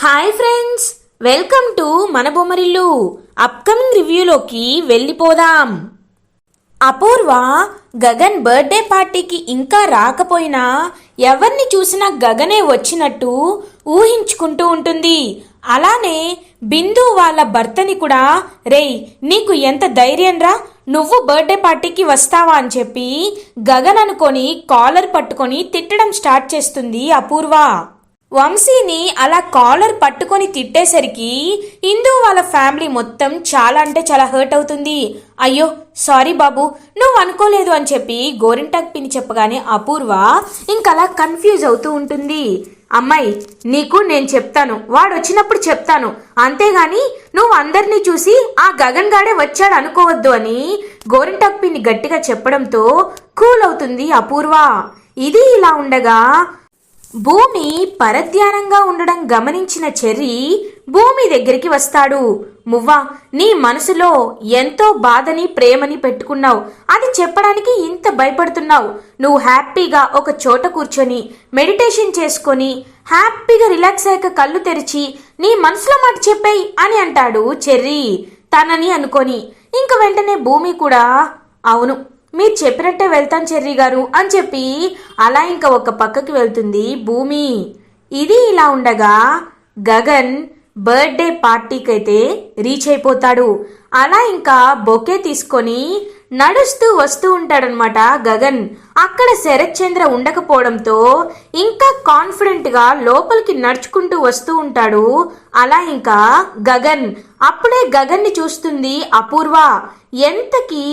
Hi friends, welcome to మన Bommarillu. Upcoming రివ్యూలోకి వెళ్ళిపోదాం. అపూర్వ Gagan birthday పార్టీకి ఇంకా రాకపోయినా ఎవరిని చూసినా గగనే వచ్చినట్టు ఊహించుకుంటూ ఉంటుంది. అలానే బిందు వాళ్ళ భర్తని కూడా, రేయ్ నీకు ఎంత ధైర్యం రా, నువ్వు బర్త్డే పార్టీకి వస్తావా అని చెప్పి గగన్ అనుకొని కాలర్ పట్టుకొని తిట్టడం స్టార్ట్ చేస్తుంది అపూర్వ. వంశీని అలా కాలర్ పట్టుకొని తిట్టేసరికి ఇందు వాళ్ళ ఫ్యామిలీ మొత్తం చాలా అంటే చాలా హర్ట్ అవుతుంది. అయ్యో సారీ బాబు, నువ్వు అనుకోలేదు అని చెప్పి గోరింటాక్ పిన్ని చెప్పగానే అపూర్వ ఇంకలా కన్ఫ్యూజ్ అవుతూ ఉంటుంది. అమ్మాయి, నీకు నేను చెప్తాను, వాడు వచ్చినప్పుడు చెప్తాను, అంతేగాని నువ్వు అందరినీ చూసి ఆ గగన్ గాడే వచ్చాడు అనుకోవద్దు అని గోరింటాక్ పిన్ని గట్టిగా చెప్పడంతో కూల్ అవుతుంది అపూర్వ. ఇది ఇలా ఉండగా భూమి పరధ్యానంగా ఉండడం గమనించిన చెర్రీ భూమి దగ్గరికి వస్తాడు. మువ్వా, నీ మనసులో ఎంతో బాధని ప్రేమని పెట్టుకున్నావు, అది చెప్పడానికి ఇంత భయపడుతున్నావు. నువ్వు హ్యాపీగా ఒక చోట కూర్చొని మెడిటేషన్ చేసుకొని హ్యాపీగా రిలాక్స్ అయ్యాక కళ్ళు తెరిచి నీ మనసులో మాట చెప్పేయి అని అంటాడు చెర్రీ తనని అనుకొని. ఇంక వెంటనే భూమి కూడా అవును మీరు చెప్పినట్టే వెళ్తాను చెర్రీ గారు అని చెప్పి అలా ఇంకా ఒక పక్కకి వెళ్తుంది భూమి. ఇది ఇలా ఉండగా గగన్ బర్త్డే పార్టీకైతే రీచ్ అయిపోతాడు. అలా ఇంకా బొకే తీసుకొని నడుస్తూ వస్తూ ఉంటాడనమాట గగన్. అక్కడ శరత్ చంద్ర ఉండకపోవడంతో ఇంకా కాన్ఫిడెంట్గా లోపలికి నడుచుకుంటూ వస్తూ ఉంటాడు. అలా ఇంకా గగన్ అప్పుడే గగన్ని చూస్తుంది అపూర్వ. ఎంతకి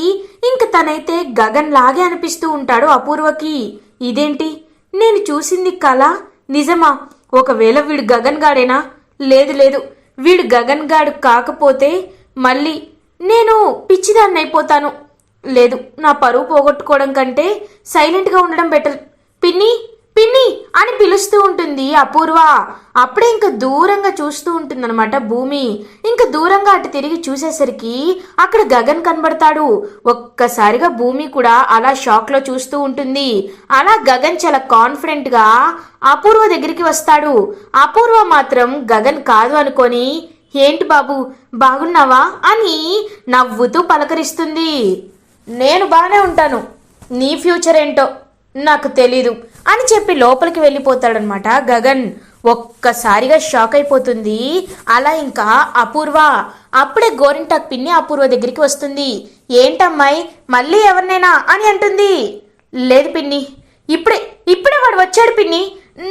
ఇంక తనైతే గగన్ లాగే అనిపిస్తూ ఉంటాడు అపూర్వకి. ఇదేంటి, నేను చూసింది కళ నిజమా? ఒకవేళ వీడు గగన్ గాడేనా? లేదు లేదు, వీడు గగన్ గాడు కాకపోతే మళ్ళీ నేను పిచ్చిదాన్ని అయిపోతాను. లేదు, నా పరువు పోగొట్టుకోవడం కంటే సైలెంట్గా ఉండడం బెటర్. పిన్ని పిన్ని అని పిలుస్తూ ఉంటుంది అపూర్వ. అప్పుడే ఇంకా దూరంగా చూస్తూ ఉంటుందన్నమాట భూమి. ఇంకా దూరంగా అటు తిరిగి చూసేసరికి అక్కడ గగన్ కనబడతాడు. ఒక్కసారిగా భూమి కూడా అలా షాక్లో చూస్తూ ఉంటుంది. అలా గగన్ చాలా కాన్ఫిడెంట్గా అపూర్వ దగ్గరికి వస్తాడు. అపూర్వ మాత్రం గగన్ కాదు అనుకొని, ఏంటి బాబు బాగున్నావా అని నవ్వుతూ పలకరిస్తుంది. నేను బాగానే ఉంటాను, నీ ఫ్యూచర్ ఏంటో నాకు తెలీదు అని చెప్పి లోపలికి వెళ్ళిపోతాడనమాట గగన్. ఒక్కసారిగా షాక్ అయిపోతుంది అలా ఇంకా అపూర్వ. అప్పుడే గోరింటాక్ పిన్ని అపూర్వ దగ్గరికి వస్తుంది. ఏంటమ్మాయి, మళ్ళీ ఎవరినైనా అని అంటుంది. లేదు పిన్ని, ఇప్పుడే వాడు వచ్చాడు పిన్ని,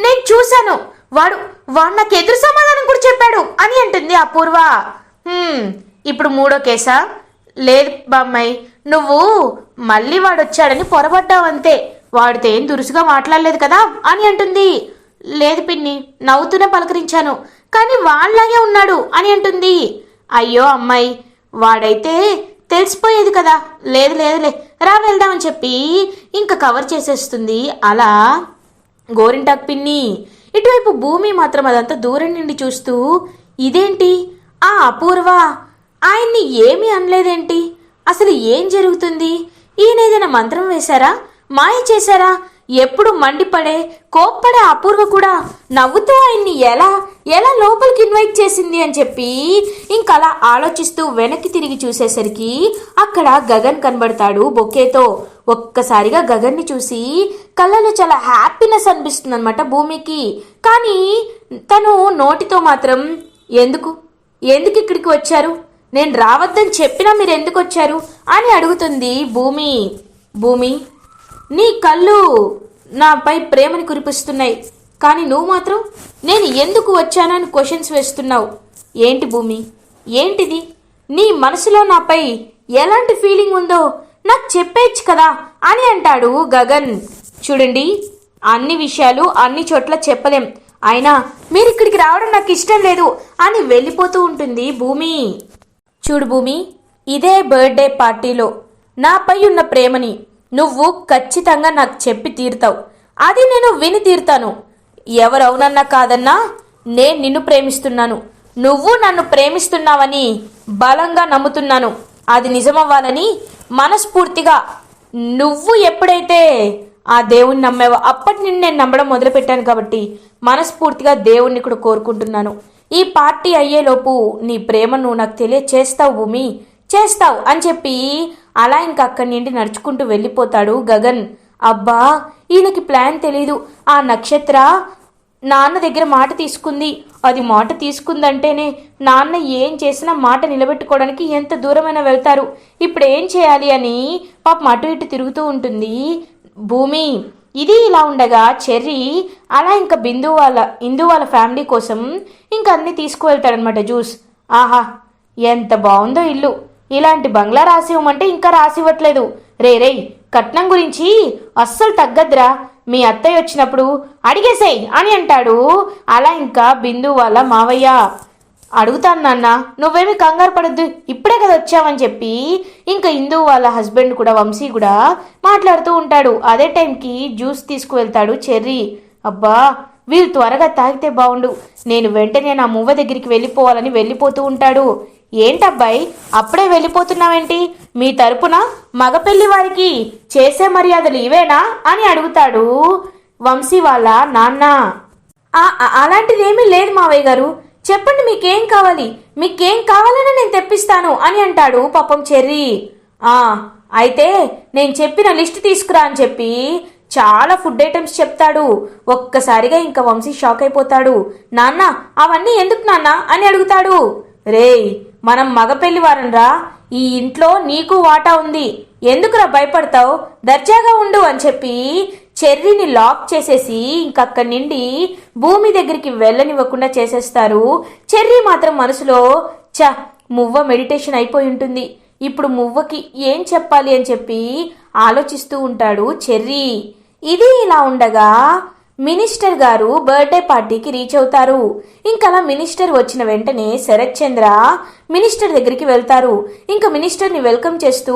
నేను చూశాను, వాడు నాకు ఎదురు సమాధానం కూడా చెప్పాడు అని అంటుంది అపూర్వ. ఇప్పుడు మూడో కేసా? లేదు బామ్మాయి, నువ్వు మళ్ళీ వాడు వచ్చాడని పొరపడ్డావంతే, వాడితో ఏం దురుసుగా మాట్లాడలేదు కదా అని అంటుంది. లేదు పిన్ని, నవ్వుతూనే పలకరించాను, కానీ వాళ్ళలాగే ఉన్నాడు అని అంటుంది. అయ్యో అమ్మాయి, వాడైతే తెలిసిపోయేది కదా. లేదు లేదులే, రా వెళ్దామని చెప్పి ఇంకా కవర్ చేసేస్తుంది అలా గోరింటాక్ పిన్ని. ఇటువైపు భూమి మాత్రం అదంతా దూరం నుండి చూస్తూ, ఇదేంటి ఆ అపూర్వ ఆయన్ని ఏమీ అనలేదేంటి, అసలు ఏం జరుగుతుంది? ఈయనేదైనా మంత్రం వేశారా, మాయ చేశారా? ఎప్పుడు మండిపడే కోప్పడే అపూర్వ కూడా నవ్వుతూ ఆయన్ని ఎలా ఎలా లోపలికి ఇన్వైట్ చేసింది అని చెప్పి ఇంకలా ఆలోచిస్తూ వెనక్కి తిరిగి చూసేసరికి అక్కడ గగన్ కనబడతాడు బొకేతో. ఒక్కసారిగా గగన్ని చూసి కళ్ళలో చాలా హ్యాపీనెస్ అనిపిస్తుంది అనమాట భూమికి. కానీ తను నోటితో మాత్రం ఎందుకు ఇక్కడికి వచ్చారు, నేను రావద్దని చెప్పినా మీరు ఎందుకు వచ్చారు అని అడుగుతుంది భూమి. భూమి, నీ కళ్ళు నాపై ప్రేమని కురిపిస్తున్నాయి, కానీ నువ్వు మాత్రం నేను ఎందుకు వచ్చానని క్వశ్చన్స్ వేస్తున్నావు. ఏంటి భూమి, ఏంటిది? నీ మనసులో నాపై ఎలాంటి ఫీలింగ్ ఉందో నాకు చెప్పేయచ్చు కదా అని అంటాడు గగన్. చూడండి, అన్ని విషయాలు అన్ని చోట్ల చెప్పలేం, అయినా మీరు ఇక్కడికి రావడం నాకు ఇష్టం లేదు అని వెళ్ళిపోతూ ఉంటుంది భూమి. చూడు భూమి, ఇదే బర్త్డే పార్టీలో నాపై ఉన్న ప్రేమని నువ్వు ఖచ్చితంగా నాకు చెప్పి తీరుతావు, అది నేను విని తీరుతాను. ఎవరవునన్నా కాదన్నా నేను నిన్ను ప్రేమిస్తున్నాను, నువ్వు నన్ను ప్రేమిస్తున్నావని బలంగా నమ్ముతున్నాను. అది నిజమవ్వాలని మనస్ఫూర్తిగా నువ్వు ఎప్పుడైతే ఆ దేవుణ్ణి నమ్మేవా? అప్పటి నుండి నేను నమ్మడం మొదలుపెట్టాను కాబట్టి మనస్ఫూర్తిగా దేవుణ్ణి కూడా కోరుకుంటున్నాను. ఈ పార్టీ అయ్యేలోపు నీ ప్రేమ నువ్వు నాకు తెలియచేస్తావు భూమి, చేస్తావు అని చెప్పి అలా ఇంక అక్కడి నుండి నడుచుకుంటూ వెళ్ళిపోతాడు గగన్. అబ్బా, ఈయనకి ప్లాన్ తెలీదు. ఆ నక్షత్ర నాన్న దగ్గర మాట తీసుకుంది. అది మాట తీసుకుందంటేనే నాన్న ఏం చేసినా మాట నిలబెట్టుకోవడానికి ఎంత దూరమైనా వెళ్తారు. ఇప్పుడు ఏం చేయాలి అని పాపం అటు ఇటు తిరుగుతూ ఉంటుంది భూమి. ఇది ఇలా ఉండగా చెర్రీ అలా ఇంకా ఇందు వాళ్ళ ఫ్యామిలీ కోసం ఇంకా అన్ని తీసుకువెళ్తాడనమాట. జ్యూస్. ఆహా, ఎంత బాగుందో ఇల్లు. ఇలాంటి బంగ్లా రాసివ్వమంటే ఇంకా రాసివ్వట్లేదు. రే కట్నం గురించి అస్సలు తగ్గద్దురా. మీ అత్తయ్య వచ్చినప్పుడు అడిగేసేయ్ అని అంటాడు. అలా ఇంకా బిందు వాళ్ళ మావయ్య. అడుగుతాను నాన్న, నువ్వేమి కంగారు పడద్దు, ఇప్పుడే కదా వచ్చావని చెప్పి ఇంకా ఇందు వాళ్ళ హస్బెండ్ కూడా వంశీ కూడా మాట్లాడుతూ ఉంటాడు. అదే టైంకి జ్యూస్ తీసుకువెళ్తాడు చెర్రీ. అబ్బా, వీళ్ళు త్వరగా తాగితే బాగుండు, నేను వెంటనే నా మువ్వ దగ్గరికి వెళ్ళిపోవాలని వెళ్ళిపోతూ ఉంటాడు. ఏంటబ్బాయి అప్పుడే వెళ్ళిపోతున్నావేంటి? మీ తరపున మగపెళ్లి వారికి చేసే మర్యాదలు ఇవేనా అని అడుగుతాడు వంశీ వాళ్ళ నాన్న. అలాంటిదేమీ లేదు మావయ్య గారు, చెప్పండి మీకేం కావాలి, మీకేం కావాలని నేను తెప్పిస్తాను అని అంటాడు పాపం చెర్రీ. అయితే నేను చెప్పిన లిస్ట్ తీసుకురా అని చెప్పి చాలా ఫుడ్ ఐటమ్స్ చెప్తాడు. ఒక్కసారిగా ఇంకా వంశీ షాక్ అయిపోతాడు. నాన్న, అవన్నీ ఎందుకు నాన్న అని అడుగుతాడు. రేయ్, మనం మగపెళ్లి వారంరా, ఈ ఇంట్లో నీకు వాటా ఉంది, ఎందుకురా భయపడతావు, దర్జాగా ఉండు అని చెప్పి చెర్రీని లాక్ చేసేసి ఇంకక్కడి నుండి భూమి దగ్గరికి వెళ్ళనివ్వకుండా చేసేస్తారు. చెర్రీ మాత్రం మనసులో మువ్వ మెడిటేషన్ అయిపోయి ఉంటుంది, ఇప్పుడు మువ్వకి ఏం చెప్పాలి అని చెప్పి ఆలోచిస్తూ ఉంటాడు చెర్రీ. ఇది ఇలా ఉండగా మినిస్టర్ గారు బర్త్డే పార్టీకి రీచ్ అవుతారు. ఇంకలా మినిస్టర్ వచ్చిన వెంటనే శరత్ చంద్ర మినిస్టర్ దగ్గరికి వెళ్తారు. ఇంకా మినిస్టర్ని వెల్కమ్ చేస్తూ,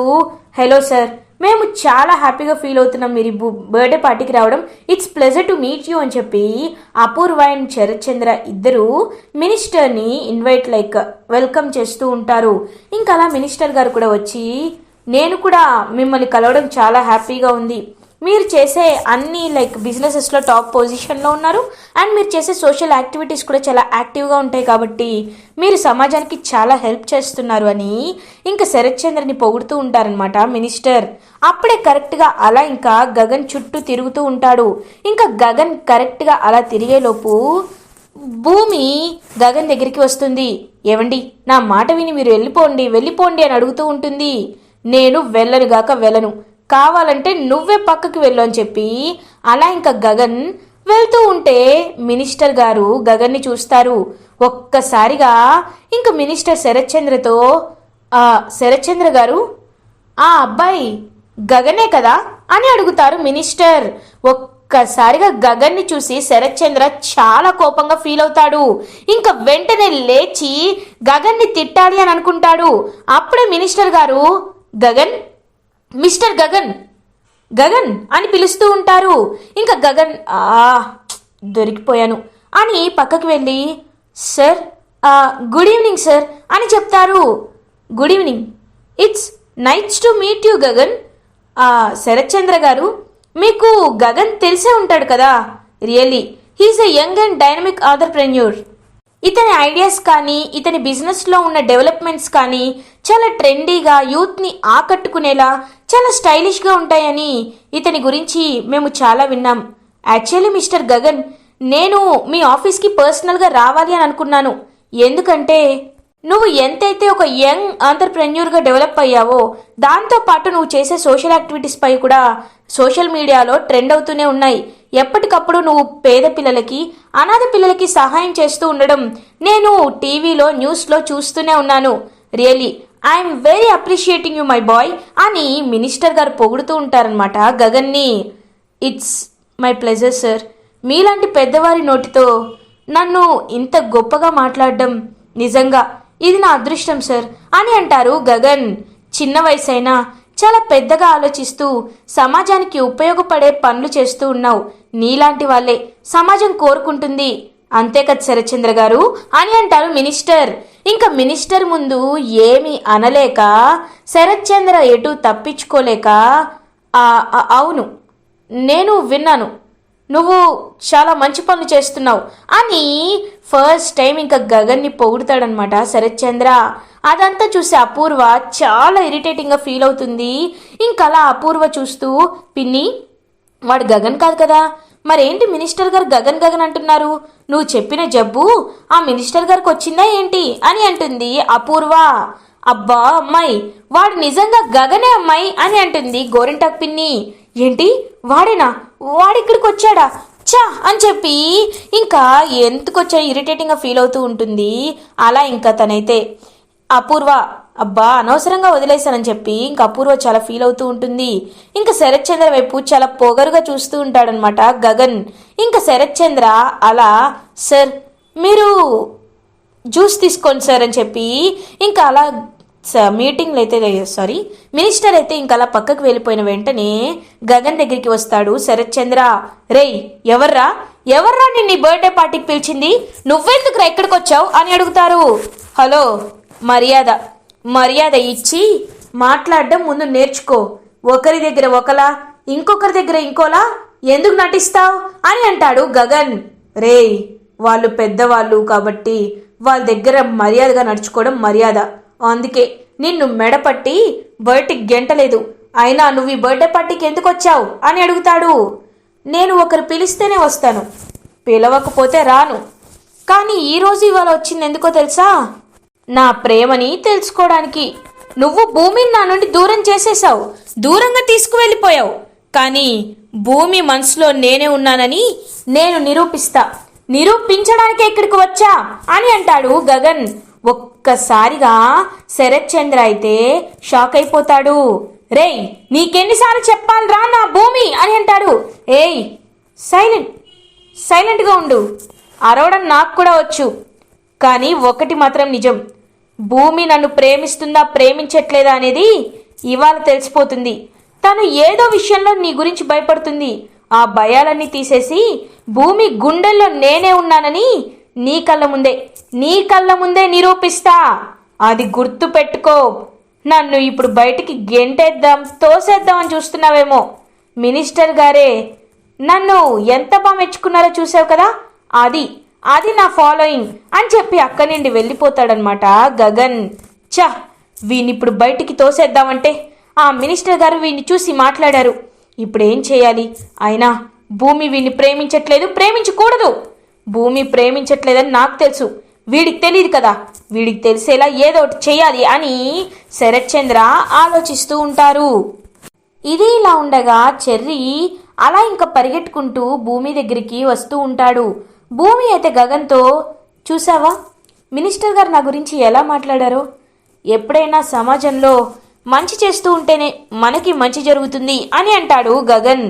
హలో సార్, మేము చాలా హ్యాపీగా ఫీల్ అవుతున్నాం మీరు బర్త్డే పార్టీకి రావడం, it's pleasure to meet you అని చెప్పి అపూర్వ అండ్ శరత్ చంద్ర ఇద్దరు మినిస్టర్ని వెల్కమ్ చేస్తూ ఉంటారు. ఇంకా అలా మినిస్టర్ గారు కూడా వచ్చి, నేను కూడా మిమ్మల్ని కలవడం చాలా హ్యాపీగా ఉంది, మీరు చేసే అన్ని బిజినెసెస్లో టాప్ పొజిషన్లో ఉన్నారు అండ్ మీరు చేసే సోషల్ యాక్టివిటీస్ కూడా చాలా యాక్టివ్గా ఉంటాయి కాబట్టి మీరు సమాజానికి చాలా హెల్ప్ చేస్తున్నారు అని ఇంకా శరత్ చంద్రని పొగుడుతూ ఉంటారనమాట మినిస్టర్. అప్పుడే కరెక్ట్గా అలా ఇంకా గగన్ చుట్టూ తిరుగుతూ ఉంటాడు. ఇంకా గగన్ కరెక్ట్గా అలా తిరిగేలోపు భూమి గగన్ దగ్గరికి వస్తుంది. ఏవండి, నా మాట విని మీరు వెళ్ళిపోండి అని అడుగుతూ ఉంటుంది. నేను వెళ్ళను, కావాలంటే నువ్వే పక్కకి వెళ్ళు అని చెప్పి అలా ఇంకా గగన్ వెళ్తూ ఉంటే మినిస్టర్ గారు గగన్ని చూస్తారు. ఒక్కసారిగా ఇంకా మినిస్టర్ శరత్ చంద్రతో, శరత్ చంద్ర గారు, ఆ అబ్బాయి గగనే కదా అని అడుగుతారు మినిస్టర్. ఒక్కసారిగా గగన్ని చూసి శరత్ చంద్ర చాలా కోపంగా ఫీల్ అవుతాడు. ఇంకా వెంటనే లేచి గగన్ని తిట్టాలి అని అనుకుంటాడు. అప్పుడే మినిస్టర్ గారు, గగన్, మిస్టర్ గగన్ అని పిలుస్తూ ఉంటారు. ఇంకా గగన్ దొరికిపోయాను అని పక్కకి వెళ్ళి, సార్, గుడ్ ఈవినింగ్ సార్ అని చెప్తారు. Good evening, it's nice to meet you Gagan. Sharath Chandra garu, మీకు గగన్ తెలిసే ఉంటాడు కదా, really he's a young and dynamic entrepreneur. ఇతని ఐడియాస్ కానీ ఇతని బిజినెస్లో ఉన్న డెవలప్మెంట్స్ కానీ చాలా ట్రెండీగా యూత్ని ఆకట్టుకునేలా చాలా స్టైలిష్గా ఉంటాయని ఇతని గురించి మేము చాలా విన్నాం. యాక్చువల్లీ మిస్టర్ గగన్, నేను మీ ఆఫీస్కి పర్సనల్గా రావాలి అని అనుకున్నాను. ఎందుకంటే నువ్వు ఎంతైతే ఒక యంగ్ ఆంటర్‌ప్రెన్యూర్గా డెవలప్ అయ్యావో దాంతోపాటు నువ్వు చేసే సోషల్ యాక్టివిటీస్ పై కూడా సోషల్ మీడియాలో ట్రెండ్ అవుతూనే ఉన్నాయి. ఎప్పటికప్పుడు నువ్వు పేద పిల్లలకి, అనాథ పిల్లలకి సహాయం చేస్తూ ఉండడం నేను టీవీలో న్యూస్లో చూస్తూనే ఉన్నాను. Really I'm very appreciating you my boy అని మినిస్టర్ గారు పొగుడుతూ ఉంటారనమాట గగన్ని. ఇట్స్ మై ప్లెజర్ సార్, మీలాంటి పెద్దవారి నోటితో నన్ను ఇంత గొప్పగా మాట్లాడడం నిజంగా ఇది నా అదృష్టం సార్ అని అంటారు గగన్. చిన్న వయసైనా చాలా పెద్దగా ఆలోచిస్తూ సమాజానికి ఉపయోగపడే పనులు చేస్తూ ఉన్నావు. నీలాంటి వాళ్ళే సమాజం కోరుకుంటుంది, అంతే కదా శరత్చంద్ర గారు అని అంటారు మినిస్టర్. ఇంకా మినిస్టర్ ముందు ఏమీ అనలేక శరత్చంద్ర ఎటు తప్పించుకోలేక, అవును, నేను విన్నాను, నువ్వు చాలా మంచి పనులు చేస్తున్నావు అని ఫస్ట్ టైం ఇంకా గగన్ని పొగుడుతాడనమాట శరత్ చంద్ర. అదంతా చూసి అపూర్వ చాలా ఇరిటేటింగ్గా ఫీల్ అవుతుంది. ఇంకలా అపూర్వ చూస్తూ, పిన్ని వాడు గగన్ కాదు కదా, మరేంటి మినిస్టర్ గారు గగన్ గగన్ అంటున్నారు? నువ్వు చెప్పిన జబ్బు ఆ మినిస్టర్ గారికి వచ్చిందా ఏంటి అని అంటుంది అపూర్వ. అబ్బా అమ్మాయి, వాడు నిజంగా గగనే అమ్మాయి అని అంటుంది గోరింటాక్ పిన్ని. ఏంటి వాడేనా, వాడిక్కడికి వచ్చాడా చా అని చెప్పి ఇంకా ఎందుకొచ్చా ఇరిటేటింగ్గా ఫీల్ అవుతూ ఉంటుంది. అలా ఇంకా తనైతే అపూర్వ అబ్బా అనవసరంగా వదిలేశానని చెప్పి ఇంకా అపూర్వ చాలా ఫీల్ అవుతూ ఉంటుంది. ఇంకా శరత్ చంద్ర వైపు చాలా పొగరుగా చూస్తూ ఉంటాడనమాట గగన్. ఇంకా శరత్ చంద్ర అలా, సార్ మీరు జ్యూస్ తీసుకోండి సార్ అని చెప్పి ఇంకా అలా మీటింగ్లో అయితే మినిస్టర్ అయితే ఇంకా అలా పక్కకు వెళ్ళిపోయిన వెంటనే గగన్ దగ్గరికి వస్తాడు శరత్ చంద్ర. రేయ్ ఎవర్రా నిన్ను బర్త్డే పార్టీకి పిలిచింది, నువ్వెందుకురా ఎక్కడికి వచ్చావు అని అడుగుతారు. హలో, మర్యాద ఇచ్చి మాట్లాడడం ముందు నేర్చుకో. ఒకరి దగ్గర ఒకలా ఇంకొకరి దగ్గర ఇంకోలా ఎందుకు నటిస్తావు అని అంటాడు గగన్. రేయ్ వాళ్ళు పెద్దవాళ్ళు కాబట్టి వాళ్ళ దగ్గర మర్యాదగా నడుచుకోవడం మర్యాద, అందుకే నిన్ను మెడపట్టి బయటికి గెంటలేదు. అయినా నువ్వు ఈ బర్త్డే పార్టీకి ఎందుకు వచ్చావు అని అడుగుతాడు. నేను ఒకరు పిలిస్తేనే వస్తాను, పిలవకపోతే రాను. కానీ ఈరోజు ఇవాళ వచ్చింది ఎందుకో తెలుసా? నా ప్రేమని తెలుసుకోవడానికి. నువ్వు భూమిని నా నుండి దూరం చేసేసావు, దూరంగా తీసుకువెళ్ళిపోయావు. కానీ భూమి మనసులో నేనే ఉన్నానని నేను నిరూపించడానికే ఇక్కడికి వచ్చా అని అంటాడు గగన్. ఒక్కసారిగా శరత్ చంద్ర అయితే షాక్ అయిపోతాడు. రేయ్ నీకెన్నిసార్లు చెప్పాలిరా నా భూమి అని అంటాడు. ఏయ్ సైలెంట్గా ఉండు, అరవడం నాకు కూడా వచ్చు. కానీ ఒకటి మాత్రం నిజం, భూమి నన్ను ప్రేమిస్తుందా ప్రేమించట్లేదా అనేది ఇవాళ తెలిసిపోతుంది. తను ఏదో విషయంలో నీ గురించి భయపడుతుంది. ఆ భయాలన్నీ తీసేసి భూమి గుండెల్లో నేనే ఉన్నానని నీ కళ్ళ ముందే నిరూపిస్తా. అది గుర్తు పెట్టుకో. నన్ను ఇప్పుడు బయటికి తోసేద్దాం అని చూస్తున్నావేమో. మినిస్టర్ గారే నన్ను ఎంత బాగా మెచ్చుకున్నారో చూసావు కదా, అది నా ఫాలోయింగ్ అని చెప్పి అక్కడి నుండి వెళ్ళిపోతాడనమాట గగన్. వీడిని ఇప్పుడు బయటికి తోసేద్దామంటే ఆ మినిస్టర్ గారు వీడిని చూసి మాట్లాడారు. ఇప్పుడు ఏం చేయాలి? అయినా భూమి వీడిని ప్రేమించకూడదు. భూమి ప్రేమించట్లేదని నాకు తెలుసు, వీడికి తెలియదు కదా, వీడికి తెలిసేలా ఏదో ఒకటి చేయాలి అని శరత్ చంద్ర ఆలోచిస్తూ ఉంటారు. ఇది ఇలా ఉండగా చెర్రీ అలా ఇంకా పరిగెట్టుకుంటూ భూమి దగ్గరికి వస్తూ ఉంటాడు. భూమి అయితే గగన్తో, చూసావా మినిస్టర్ గారు నా గురించి ఎలా మాట్లాడారో? ఎప్పుడైనా సమాజంలో మంచి చేస్తూ ఉంటేనే మనకి మంచి జరుగుతుంది అని అంటాడు గగన్.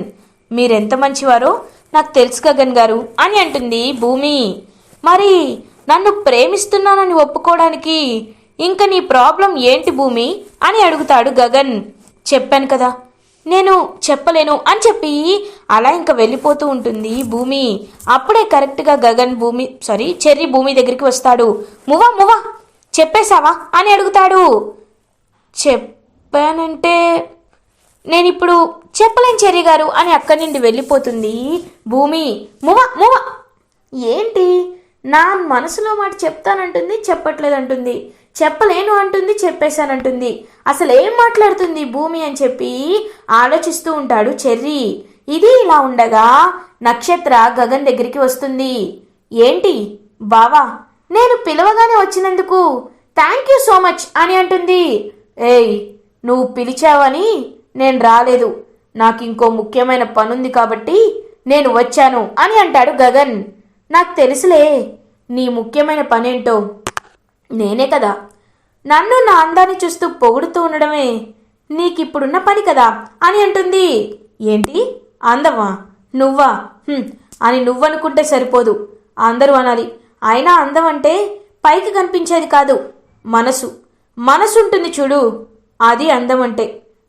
మీరెంత మంచివారో నాకు తెలుసు గగన్ గారు అని అంటుంది భూమి. మరి నన్ను ప్రేమిస్తున్నానని ఒప్పుకోవడానికి ఇంక నీ ప్రాబ్లం ఏంటి భూమి అని అడుగుతాడు గగన్. చెప్పాను కదా నేను చెప్పలేను అని చెప్పి అలా ఇంకా వెళ్ళిపోతూ ఉంటుంది భూమి. అప్పుడే కరెక్ట్గా చెర్రీ భూమి దగ్గరికి వస్తాడు. మువ్వా చెప్పేశావా అని అడుగుతాడు. చెప్పానంటే నేనిప్పుడు చెప్పలేను చెర్రీ గారు అని అక్కడి నుండి వెళ్ళిపోతుంది భూమి. మువ్వా ఏంటి నా మనసులో మాట చెప్తానంటుంది, చెప్పట్లేదంటుంది, చెప్పలేను అంటుంది, చెప్పేశానంటుంది, అసలు ఏం మాట్లాడుతుంది భూమి అని చెప్పి ఆలోచిస్తూ ఉంటాడు చెర్రీ. ఇది ఇలా ఉండగా నక్షత్ర గగన్ దగ్గరికి వస్తుంది. ఏంటి బావా, నేను పిలవగానే వచ్చినందుకు థ్యాంక్ యూ సో మచ్ అని అంటుంది. ఏయ్ నువ్వు పిలిచావని నేను రాలేదు, నాకు ఇంకో ముఖ్యమైన పనుంది కాబట్టి నేను వచ్చాను అని అంటాడు గగన్. నాకు తెలుసులే నీ ముఖ్యమైన పనేంటో, నేనే కదా. నన్ను నా అందాన్ని చూస్తూ పొగుడుతూ ఉండడమే నీకిప్పుడున్న పని కదా అని అంటుంది. ఏంటి అందమా? నువ్వా? అని నువ్వనుకుంటే సరిపోదు, అందరూ అనాలి. అయినా అందం అంటే పైకి కనిపించేది కాదు, మనసు ఉంటుంది చూడు, అది అందం అంటే.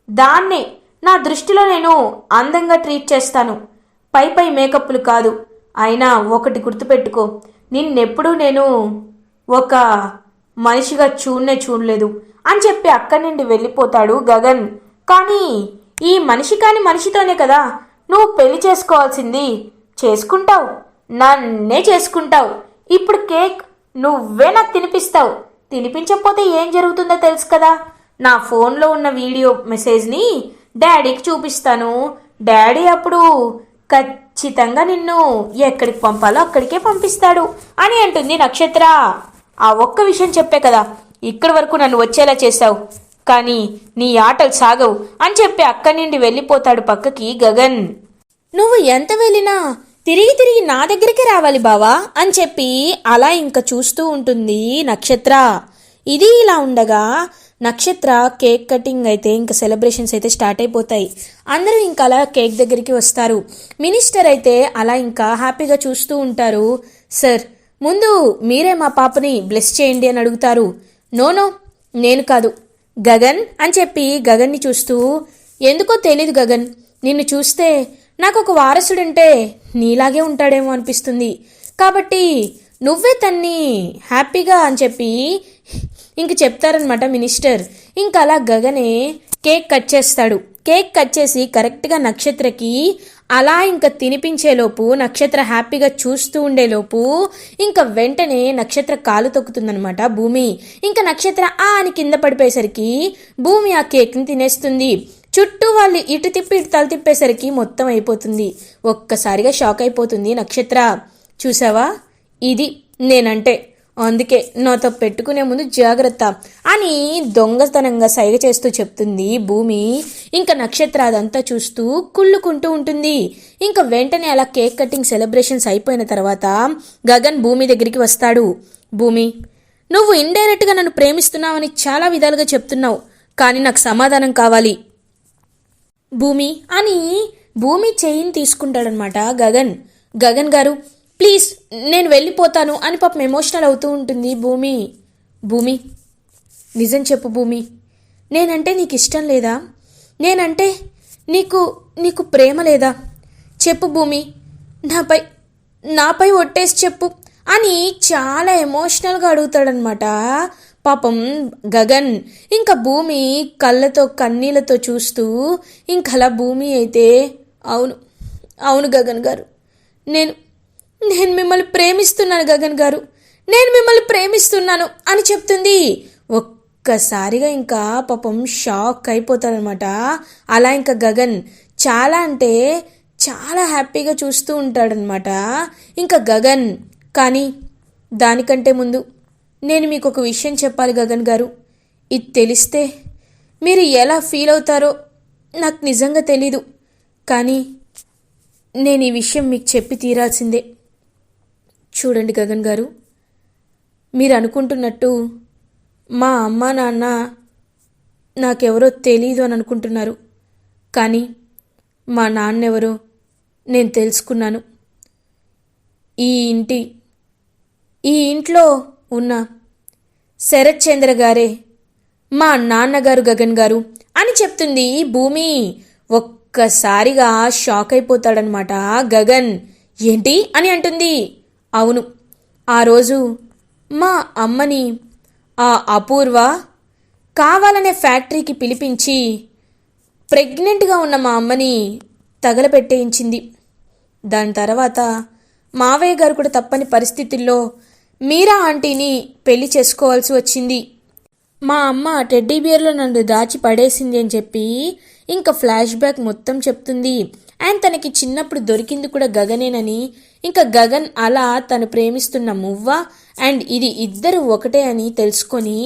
దాన్నే నా దృష్టిలో నేను అందంగా ట్రీట్ చేస్తాను, పై మేకప్లు కాదు. అయినా ఒకటి గుర్తుపెట్టుకో, నిన్నెప్పుడూ నేను ఒక మనిషిగా చూడలేదు అని చెప్పి అక్కడి నుండి వెళ్ళిపోతాడు గగన్. కానీ ఈ మనిషి కాని మనిషితోనే కదా నువ్వు పెళ్లి చేసుకోవాల్సింది చేసుకుంటావు, నన్నే చేసుకుంటావు. ఇప్పుడు కేక్ నువ్వే నాకు తినిపిస్తావు. తినిపించకపోతే ఏం జరుగుతుందో తెలుసు కదా. నా ఫోన్లో ఉన్న వీడియో మెసేజ్ని డాడీకి చూపిస్తాను. డాడీ అప్పుడు ఖచ్చితంగా నిన్ను ఎక్కడికి పంపాలో అక్కడికే పంపిస్తాడు అని అంటుంది నక్షత్ర. ఆ ఒక్క విషయం చెప్పే కదా ఇక్కడి వరకు నన్ను వచ్చేలా చేశావు, కానీ నీ ఆటలు సాగవు అని చెప్పి అక్కడి నుండి వెళ్ళిపోతాడు పక్కకి గగన్. నువ్వు ఎంత వెళ్ళినా తిరిగి తిరిగి నా దగ్గరికి రావాలి బావా అని చెప్పి అలా ఇంకా చూస్తూ ఉంటుంది నక్షత్ర. ఇది ఇలా ఉండగా నక్షత్ర కేక్ కటింగ్ అయితే ఇంకా సెలబ్రేషన్స్ అయితే స్టార్ట్ అయిపోతాయి. అందరూ ఇంకా అలా కేక్ దగ్గరికి వస్తారు. మినిస్టర్ అయితే అలా ఇంకా హ్యాపీగా చూస్తూ ఉంటారు. సార్, ముందు మీరే మా పాపని బ్లెస్ చేయండి అని అడుగుతారు. నో నేను కాదు, గగన్ అని చెప్పి గగన్ని చూస్తూ, ఎందుకో తెలీదు గగన్, నిన్ను చూస్తే నాకు ఒక వారసుడంటే నీలాగే ఉంటాడేమో అనిపిస్తుంది, కాబట్టి నువ్వే తన్ని హ్యాపీగా అని చెప్పి ఇంక చెప్తారనమాట మినిస్టర్. ఇంక అలా గగనే కేక్ కట్ చేస్తాడు. కేక్ కట్ చేసి కరెక్ట్గా నక్షత్రకి అలా ఇంకా తినిపించేలోపు, నక్షత్ర హ్యాపీగా చూస్తూ ఉండేలోపు ఇంకా వెంటనే నక్షత్ర కాలు తొక్కుతుందనమాట భూమి. ఇంకా నక్షత్ర అని కింద పడిపోయేసరికి భూమి ఆ కేక్ని తినేస్తుంది. చుట్టూ వాళ్ళు ఇటు తిప్పి ఇటు తల తిప్పేసరికి మొత్తం అయిపోతుంది. ఒక్కసారిగా షాక్ అయిపోతుంది నక్షత్ర. చూసావా, ఇది నేనంటే, అందుకే నాతో పెట్టుకునే ముందు జాగ్రత్త అని దొంగతనంగా సైగ చేస్తూ చెప్తుంది భూమి. ఇంకా నక్షత్ర అదంతా చూస్తూ కుళ్ళుకుంటూ ఉంటుంది. ఇంకా వెంటనే అలా కేక్ కటింగ్ సెలబ్రేషన్స్ అయిపోయిన తర్వాత గగన్ భూమి దగ్గరికి వస్తాడు. భూమి, నువ్వు ఇండైరెక్ట్గా నన్ను ప్రేమిస్తున్నావని చాలా విధాలుగా చెప్తున్నావు, కానీ నాకు సమాధానం కావాలి భూమి అని భూమి చెయ్యిని తీసుకుంటాడనమాట గగన్. గగన్ గారు ప్లీజ్ నేను వెళ్ళిపోతాను అని పాపం ఎమోషనల్ అవుతూ ఉంటుంది భూమి. భూమి, నిజం చెప్పు భూమి, నేనంటే నీకు ఇష్టం లేదా? నేనంటే నీకు ప్రేమ లేదా? చెప్పు భూమి, నాపై ఒట్టేసి చెప్పు అని చాలా ఎమోషనల్గా అడుగుతాడనమాట పాపం గగన్. ఇంకా భూమి కళ్ళతో కన్నీళ్ళతో చూస్తూ ఇంకలా భూమి అయితే, అవును గగన్ గారు, నేను మిమ్మల్ని ప్రేమిస్తున్నాను గగన్ గారు, నేను మిమ్మల్ని ప్రేమిస్తున్నాను అని చెప్తుంది. ఒక్కసారిగా ఇంకా పాపం షాక్ అయిపోతాడనమాట. అలా ఇంకా గగన్ చాలా అంటే చాలా హ్యాపీగా చూస్తూ ఉంటాడనమాట ఇంకా గగన్. కానీ దానికంటే ముందు నేను మీకు ఒక విషయం చెప్పాలి గగన్ గారు. ఇది తెలిస్తే మీరు ఎలా ఫీల్ అవుతారో నాకు నిజంగా తెలీదు, కానీ నేను ఈ విషయం మీకు చెప్పి తీరాల్సిందే. చూడండి గగన్ గారు, మీరు అనుకుంటున్నట్టు మా అమ్మ నాన్న నాకెవరో తెలీదు అని అనుకుంటున్నారు, కానీ మా నాన్నెవరో నేను తెలుసుకున్నాను. ఈ ఇంట్లో ఉన్న శరత్ చంద్ర గారే మా నాన్నగారు గగన్ గారు అని చెప్తుంది భూమి. ఒక్కసారిగా షాక్ అయిపోతాడనమాట గగన్. ఏంటి అని అంటుంది. అవును, ఆ రోజు మా అమ్మని ఆ అపూర్వ కావాలనే ఫ్యాక్టరీకి పిలిపించి ప్రెగ్నెంట్గా ఉన్న మా అమ్మని తగలపెట్టేయించింది. దాని తర్వాత మావయ్య గారు కూడా తప్పని పరిస్థితుల్లో మీరా ఆంటీని పెళ్లి చేసుకోవాల్సి వచ్చింది. మా అమ్మ టెడ్డీ బియర్లో నన్ను దాచి పడేసింది అని చెప్పి ఇంకా ఫ్లాష్ బ్యాక్ మొత్తం చెప్తుంది. అండ్ తనకి చిన్నప్పుడు దొరికింది కూడా గగనేనని, ఇంకా గగన్ అలా తను ప్రేమిస్తున్న మువ్వ అండ్ ఇది ఇద్దరు ఒకటే అని తెలుసుకొని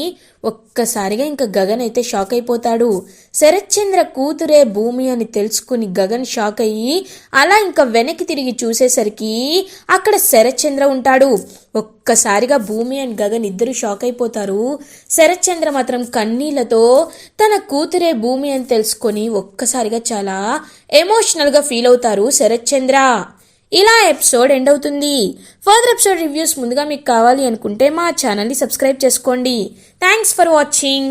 ఒక్కసారిగా ఇంకా గగన్ అయితే షాక్ అయిపోతాడు. శరత్ చంద్ర కూతురే భూమి అని తెలుసుకుని గగన్ షాక్ అయ్యి అలా ఇంకా వెనక్కి తిరిగి చూసేసరికి అక్కడ శరత్ చంద్ర ఉంటాడు. ఒక్కసారిగా భూమి అండ్ గగన్ ఇద్దరు షాక్ అయిపోతారు. శరత్ చంద్ర మాత్రం కన్నీళ్లతో తన కూతురే భూమి అని తెలుసుకొని ఒక్కసారిగా చాలా ఎమోషనల్గా ఫీల్ అవుతారు శరత్ చంద్ర. ఇలా ఎపిసోడ్ ఎండ్ అవుతుంది. ఫర్దర్ ఎపిసోడ్ రివ్యూస్ ముందుగా మీకు కావాలి అనుకుంటే మా ఛానల్ని సబ్స్క్రైబ్ చేసుకోండి. Thanks for watching.